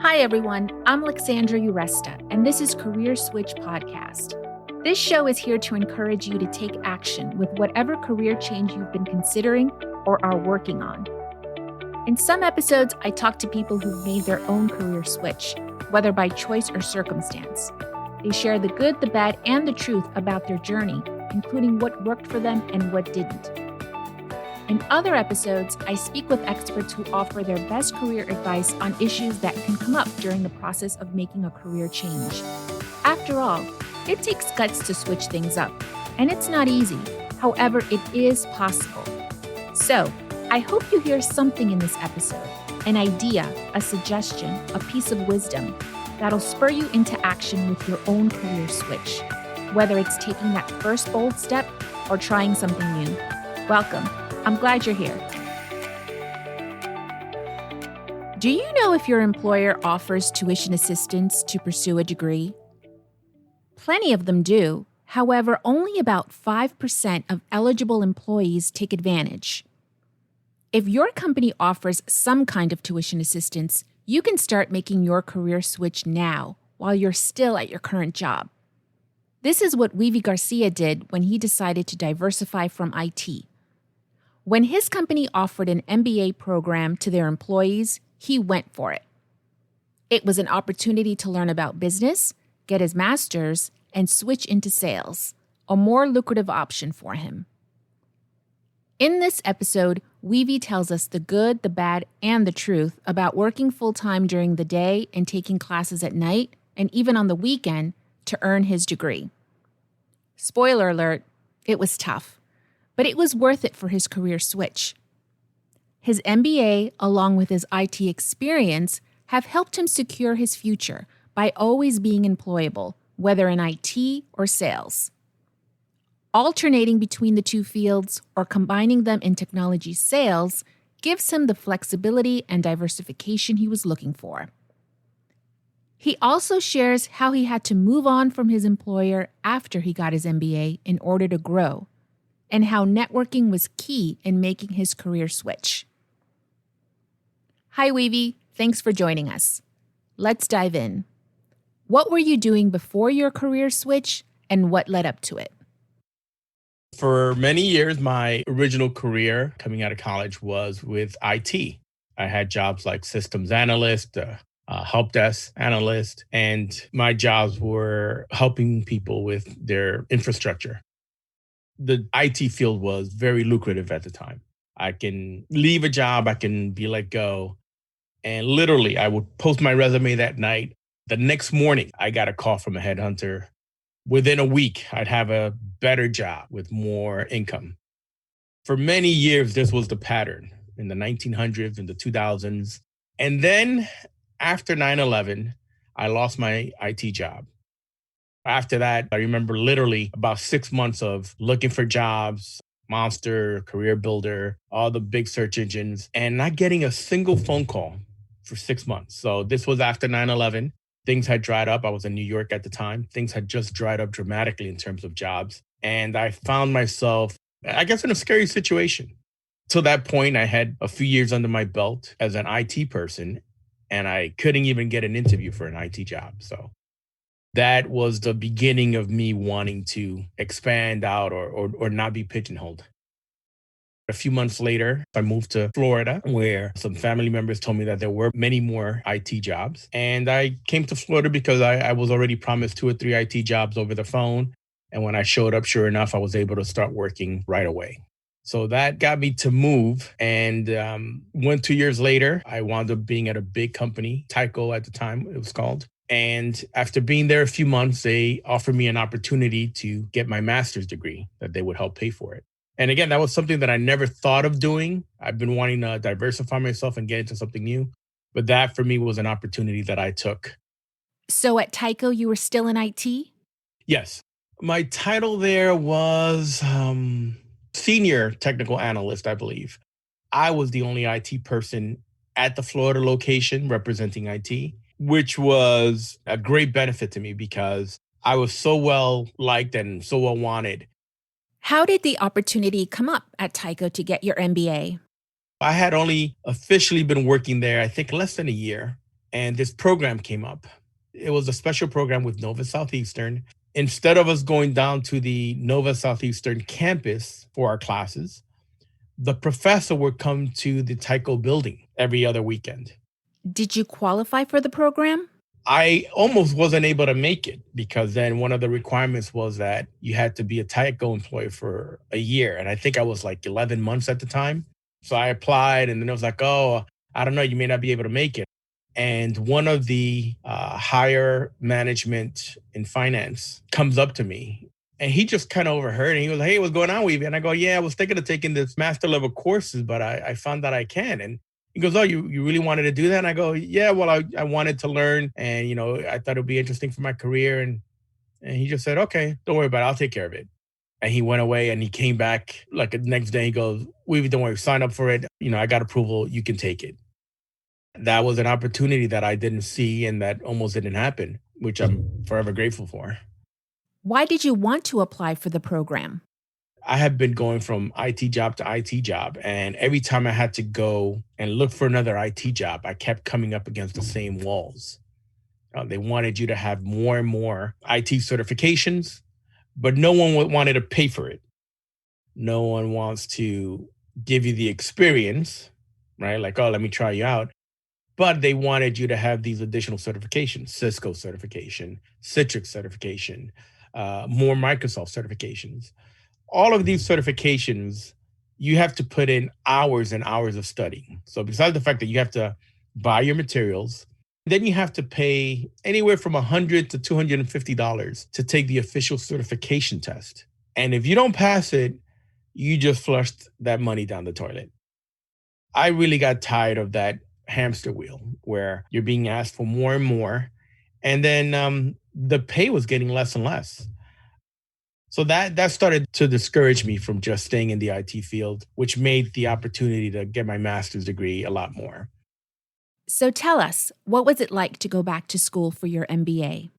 Hi, everyone. I'm Alexandra Uresta, and this is Career Switch Podcast. This show is here to encourage you to take action with whatever career change you've been considering or are working on. In some episodes, I talk to people who've made their own career switch, whether by choice or circumstance. They share the good, the bad, and the truth about their journey, including what worked for them and what didn't. In other episodes, I speak with experts who offer their best career advice on issues that can come up during the process of making a career change. After all, it takes guts to switch things up, and it's not easy. However, it is possible. So, I hope you hear something in this episode, an idea, a suggestion, a piece of wisdom that'll spur you into action with your own career switch, whether it's taking that first bold step or trying something new. Welcome. I'm glad you're here. Do you know if your employer offers tuition assistance to pursue a degree? Plenty of them do. However, only about 5% of eligible employees take advantage. If your company offers some kind of tuition assistance, you can start making your career switch now while you're still at your current job. This is what Weavy Garcia did when he decided to diversify from IT. When his company offered an MBA program to their employees, he went for it. It was an opportunity to learn about business, get his master's, and switch into sales, a more lucrative option for him. In this episode, Weavy tells us the good, the bad, and the truth about working full-time during the day and taking classes at night, and even on the weekend, to earn his degree. Spoiler alert, it was tough. But it was worth it for his career switch. His MBA, along with his IT experience, have helped him secure his future by always being employable, whether in IT or sales. Alternating between the two fields or combining them in technology sales gives him the flexibility and diversification he was looking for. He also shares how he had to move on from his employer after he got his MBA in order to grow, and how networking was key in making his career switch. Hi, Weavy. Thanks for joining us. Let's dive in. What were you doing before your career switch, and what led up to it? For many years, my original career coming out of college was with IT. I had jobs like systems analyst, help desk analyst, and my jobs were helping people with their infrastructure. The IT field was very lucrative at the time. I can leave a job, I can be let go. And literally, I would post my resume that night. The next morning, I got a call from a headhunter. Within a week, I'd have a better job with more income. For many years, this was the pattern in the 1900s and the 2000s. And then after 9/11, I lost my IT job. After that, I remember literally about 6 months of looking for jobs, Monster, Career Builder, all the big search engines, and not getting a single phone call for 6 months. So this was after 9/11. Things had dried up. I was in New York at the time. Things had just dried up dramatically in terms of jobs. And I found myself, I guess, in a scary situation. To that point, I had a few years under my belt as an IT person, and I couldn't even get an interview for an IT job. So that was the beginning of me wanting to expand out or not be pigeonholed. A few months later, I moved to Florida, where some family members told me that there were many more IT jobs. And I came to Florida because I was already promised 2 or 3 IT jobs over the phone. And when I showed up, sure enough, I was able to start working right away. So that got me to move. And 2 years later, I wound up being at a big company, Tyco at the time, it was called. And after being there a few months, they offered me an opportunity to get my master's degree, that they would help pay for it. And again, that was something that I never thought of doing. I've been wanting to diversify myself and get into something new. But that for me was an opportunity that I took. So at Tyco, you were still in IT? Yes. My title there was senior technical analyst, I believe. I was the only IT person at the Florida location representing IT, which was a great benefit to me because I was so well liked and so well wanted. How did the opportunity come up at Tyco to get your MBA? I had only officially been working there, I think, less than a year. and this program came up. It was a special program with Nova Southeastern. Instead of us going down to the Nova Southeastern campus for our classes, the professor would come to the Tyco building every other weekend. Did you qualify for the program? I almost wasn't able to make it because then one of the requirements was that you had to be a Tyco employee for a year. And I think I was like 11 months at the time. So I applied and then it was like, oh, I don't know, you may not be able to make it. And one of the higher management in finance comes up to me and he just kind of overheard and he was like, hey, what's going on, Weavy? And I go, yeah, I was thinking of taking this master level courses, but I found that I can. And he goes, oh, you really wanted to do that? And I go, yeah, well, I wanted to learn. And, I thought it would be interesting for my career. And he just said, okay, don't worry about it. I'll take care of it. And he went away and he came back like the next day. He goes, Weavy, don't worry, sign up for it. I got approval. You can take it. That was an opportunity that I didn't see and that almost didn't happen, which I'm forever grateful for. Why did you want to apply for the program? I have been going from IT job to IT job. And every time I had to go and look for another IT job, I kept coming up against the same walls. They wanted you to have more and more IT certifications, but no one wanted to pay for it. No one wants to give you the experience, right? Like, oh, let me try you out. But they wanted you to have these additional certifications, Cisco certification, Citrix certification, more Microsoft certifications. All of these certifications, you have to put in hours and hours of studying. So besides the fact that you have to buy your materials, then you have to pay anywhere from $100 to $250 to take the official certification test. And if you don't pass it, you just flushed that money down the toilet. I really got tired of that hamster wheel where you're being asked for more and more. And then the pay was getting less and less. So that started to discourage me from just staying in the IT field, which made the opportunity to get my master's degree a lot more. So tell us, what was it like to go back to school for your MBA?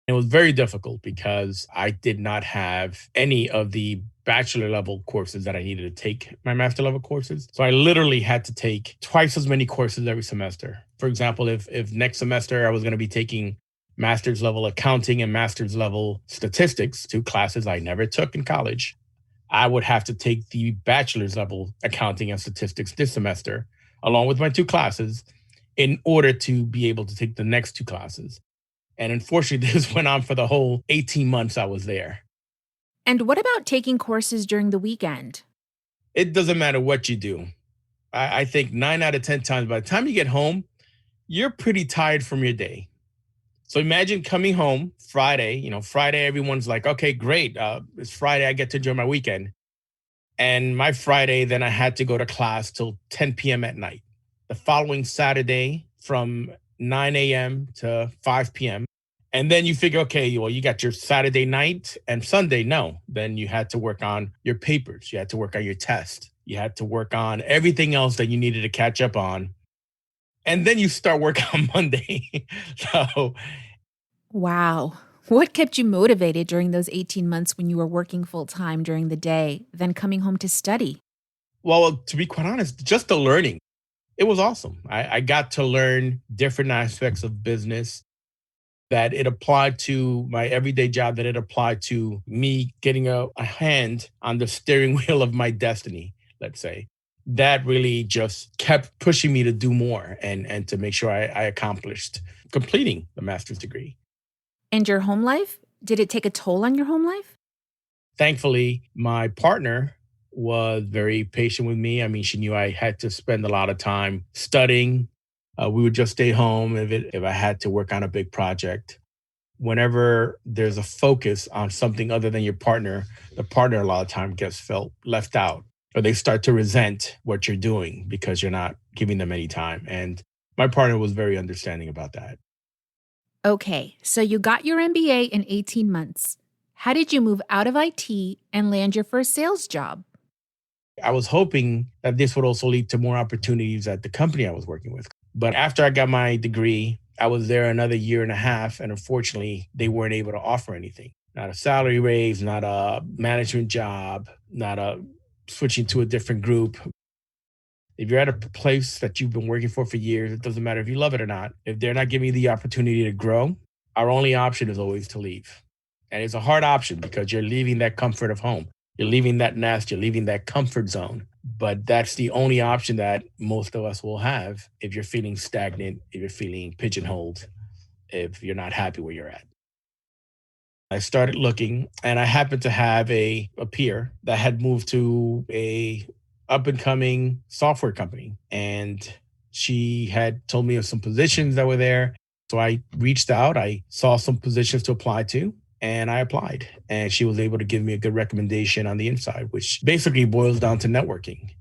It was very difficult because I did not have any of the bachelor level courses that I needed to take my master level courses. So I literally had to take twice as many courses every semester. For example, if next semester I was going to be taking master's level accounting and master's level statistics, two classes I never took in college, I would have to take the bachelor's level accounting and statistics this semester, along with my two classes, in order to be able to take the next two classes. And unfortunately, this went on for the whole 18 months I was there. And what about taking courses during the weekend? It doesn't matter what you do. I think 9 out of 10 times, by the time you get home, you're pretty tired from your day. So imagine coming home Friday, Friday, everyone's like, okay, great. It's Friday. I get to enjoy my weekend. And my Friday, then I had to go to class till 10 p.m. at night. The following Saturday from 9 a.m. to 5 p.m. And then you figure, okay, well, you got your Saturday night and Sunday. No, then you had to work on your papers. You had to work on your test. You had to work on everything else that you needed to catch up on. And then you start work on Monday. So, Wow. What kept you motivated during those 18 months when you were working full time during the day, then coming home to study? well, to be quite honest, just the learning, it was awesome. I got to learn different aspects of business that it applied to my everyday job, that it applied to me getting a hand on the steering wheel of my destiny, let's say. That really just kept pushing me to do more and to make sure I accomplished completing the master's degree. And your home life? Did it take a toll on your home life? Thankfully, my partner was very patient with me. I mean, she knew I had to spend a lot of time studying. We would just stay home if I had to work on a big project. Whenever there's a focus on something other than your partner, the partner a lot of time gets felt left out, or they start to resent what you're doing because you're not giving them any time. And my partner was very understanding about that. Okay, so you got your MBA in 18 months. How did you move out of IT and land your first sales job? I was hoping that this would also lead to more opportunities at the company I was working with. But after I got my degree, I was there another year and a half. And unfortunately, they weren't able to offer anything. Not a salary raise, not a management job, not a switching to a different group. If you're at a place that you've been working for years, it doesn't matter if you love it or not. If they're not giving you the opportunity to grow, our only option is always to leave. And it's a hard option because you're leaving that comfort of home. You're leaving that nest, you're leaving that comfort zone. But that's the only option that most of us will have if you're feeling stagnant, if you're feeling pigeonholed, if you're not happy where you're at. I started looking and I happened to have a peer that had moved to a up and coming software company. And she had told me of some positions that were there. So I reached out, I saw some positions to apply to, and I applied. And she was able to give me a good recommendation on the inside, which basically boils down to networking.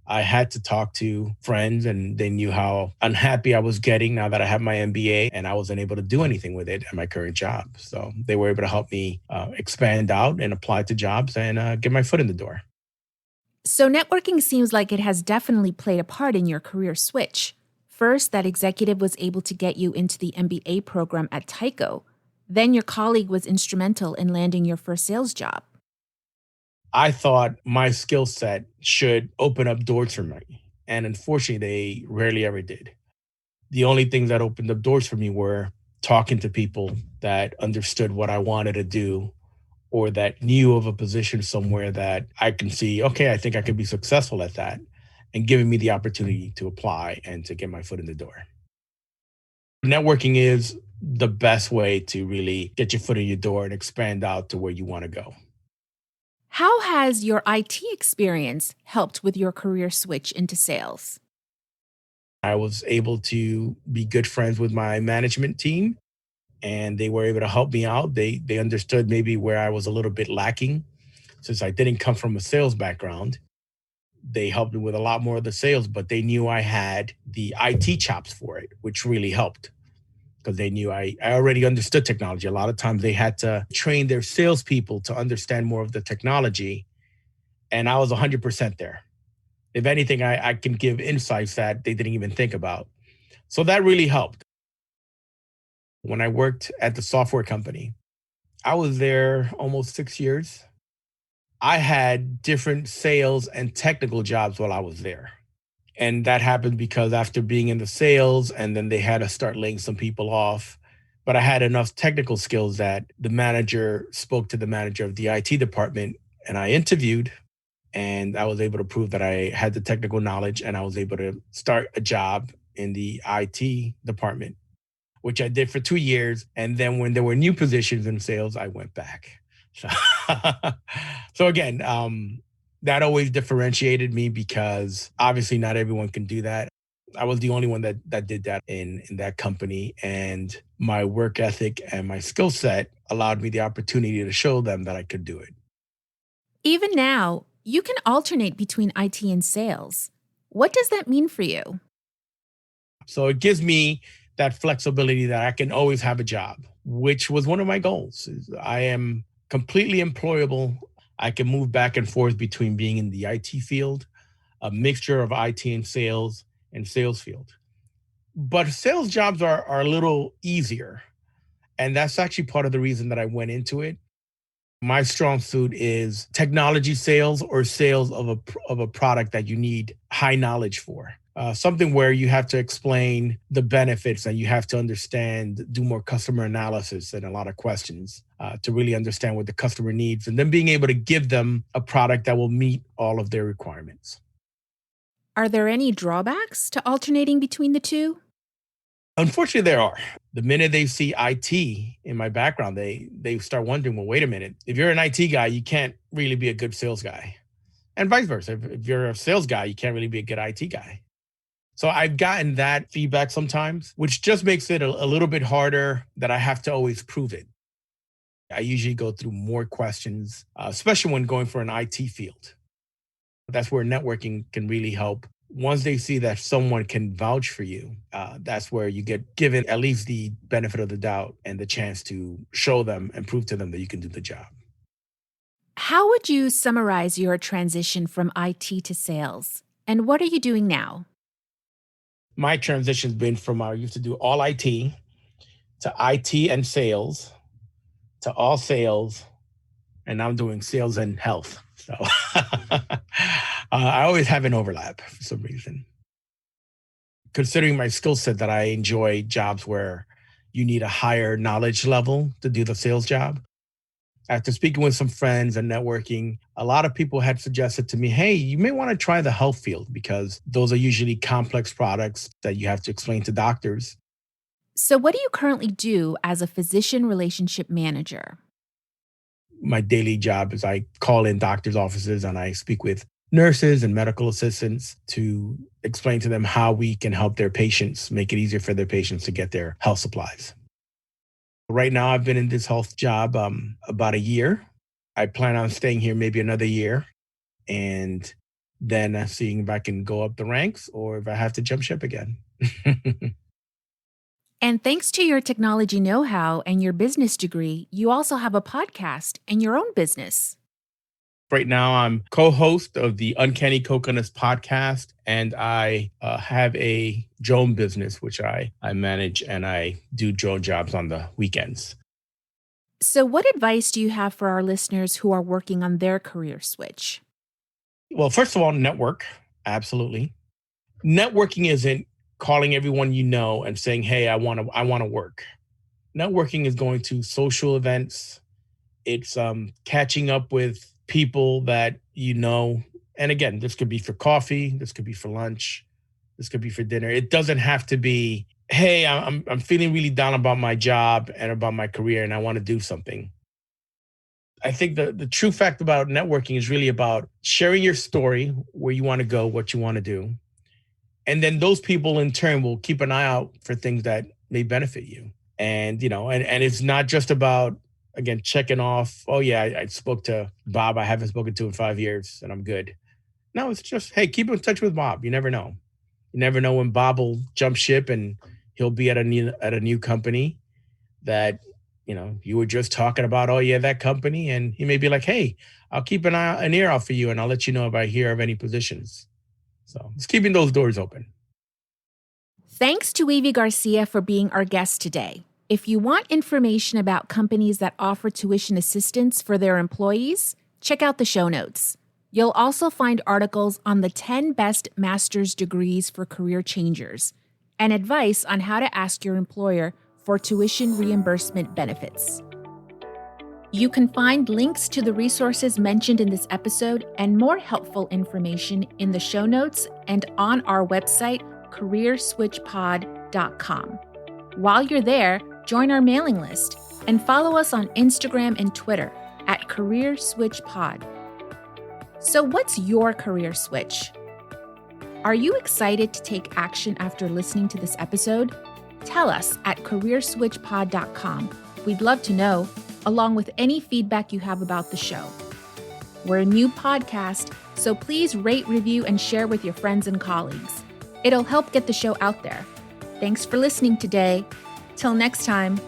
I had to talk to friends and they knew how unhappy I was getting now that I have my MBA and I wasn't able to do anything with it at my current job. So they were able to help me expand out and apply to jobs and get my foot in the door. So, networking seems like it has definitely played a part in your career switch. First, that executive was able to get you into the MBA program at Tyco. Then, your colleague was instrumental in landing your first sales job. I thought my skill set should open up doors for me. And unfortunately, they rarely ever did. The only things that opened up doors for me were talking to people that understood what I wanted to do or that knew of a position somewhere that I can see, okay, I think I could be successful at that, and giving me the opportunity to apply and to get my foot in the door. Networking is the best way to really get your foot in your door and expand out to where you want to go. How has your IT experience helped with your career switch into sales? I was able to be good friends with my management team and they were able to help me out. They understood maybe where I was a little bit lacking since I didn't come from a sales background. They helped me with a lot more of the sales, but they knew I had the IT chops for it, which really helped because they knew I already understood technology. A lot of times they had to train their salespeople to understand more of the technology, and I was 100% there. If anything, I can give insights that they didn't even think about. So that really helped. When I worked at the software company, I was there almost 6 years. I had different sales and technical jobs while I was there. And that happened because after being in the sales, and then they had to start laying some people off. But I had enough technical skills that the manager spoke to the manager of the IT department, and I interviewed, and I was able to prove that I had the technical knowledge, and I was able to start a job in the IT department, which I did for 2 years. And then when there were new positions in sales, I went back. So, so again, that always differentiated me because obviously not everyone can do that. I was the only one that did that in that company. And my work ethic and my skill set allowed me the opportunity to show them that I could do it. Even now, you can alternate between IT and sales. What does that mean for you? So it gives me that flexibility that I can always have a job, which was one of my goals. I am completely employable. I can move back and forth between being in the IT field, a mixture of IT and sales field. But sales jobs are a little easier. And that's actually part of the reason that I went into it. My strong suit is technology sales or sales of a product that you need high knowledge for. Something where you have to explain the benefits and you have to understand, do more customer analysis and a lot of questions to really understand what the customer needs, and then being able to give them a product that will meet all of their requirements. Are there any drawbacks to alternating between the two? Unfortunately, there are. The minute they see IT in my background, they start wondering, well, wait a minute. If you're an IT guy, you can't really be a good sales guy. And vice versa. If you're a sales guy, you can't really be a good IT guy. So I've gotten that feedback sometimes, which just makes it a little bit harder that I have to always prove it. I usually go through more questions, especially when going for an IT field. That's where networking can really help. Once they see that someone can vouch for you, that's where you get given at least the benefit of the doubt and the chance to show them and prove to them that you can do the job. How would you summarize your transition from IT to sales? And what are you doing now? My transition's been from I used to do all to IT and sales to all sales, and now I'm doing sales and health. So I always have an overlap for some reason. Considering my skill set, that I enjoy jobs where you need a higher knowledge level to do the sales job. After speaking with some friends and networking, a lot of people had suggested to me, hey, you may want to try the health field because those are usually complex products that you have to explain to doctors. So, what do you currently do as a physician relationship manager? My daily job is I call in doctors' offices and I speak with nurses and medical assistants to explain to them how we can help their patients, make it easier for their patients to get their health supplies. Right now, I've been in this health job about a year. I plan on staying here maybe another year and then seeing if I can go up the ranks or if I have to jump ship again. And thanks to your technology know how and your business degree, you also have a podcast and your own business. Right now, I'm co-host of the Uncanny Coconuts podcast, and I have a drone business, which I manage, and I do drone jobs on the weekends. So, what advice do you have for our listeners who are working on their career switch? Well, first of all, network. Absolutely. Networking isn't calling everyone you know and saying, "Hey, I want to work." Networking is going to social events. It's catching up with people that you know. And again, this could be for coffee, this could be for lunch, this could be for dinner. It doesn't have to be, hey, I'm feeling really down about my job and about my career and I want to do something. I think the true fact about networking is really about sharing your story, where you want to go, what you want to do. And then those people in turn will keep an eye out for things that may benefit you. And, and it's not just about, again, checking off, oh, yeah, I spoke to Bob I haven't spoken to in 5 years and I'm good. No, it's just, hey, keep in touch with Bob. You never know. You never know when Bob will jump ship and he'll be at a new company that, you were just talking about, oh, yeah, that company. And he may be like, hey, I'll keep an ear out for you and I'll let you know if I hear of any positions. So it's keeping those doors open. Thanks to Weavy Garcia for being our guest today. If you want information about companies that offer tuition assistance for their employees, check out the show notes. You'll also find articles on the 10 best master's degrees for career changers and advice on how to ask your employer for tuition reimbursement benefits. You can find links to the resources mentioned in this episode and more helpful information in the show notes and on our website, careerswitchpod.com. While you're there, join our mailing list and follow us on Instagram and Twitter at CareerSwitchPod. So what's your career switch? Are you excited to take action after listening to this episode? Tell us at CareerSwitchPod.com. We'd love to know, along with any feedback you have about the show. We're a new podcast, so please rate, review, and share with your friends and colleagues. It'll help get the show out there. Thanks for listening today. Till next time.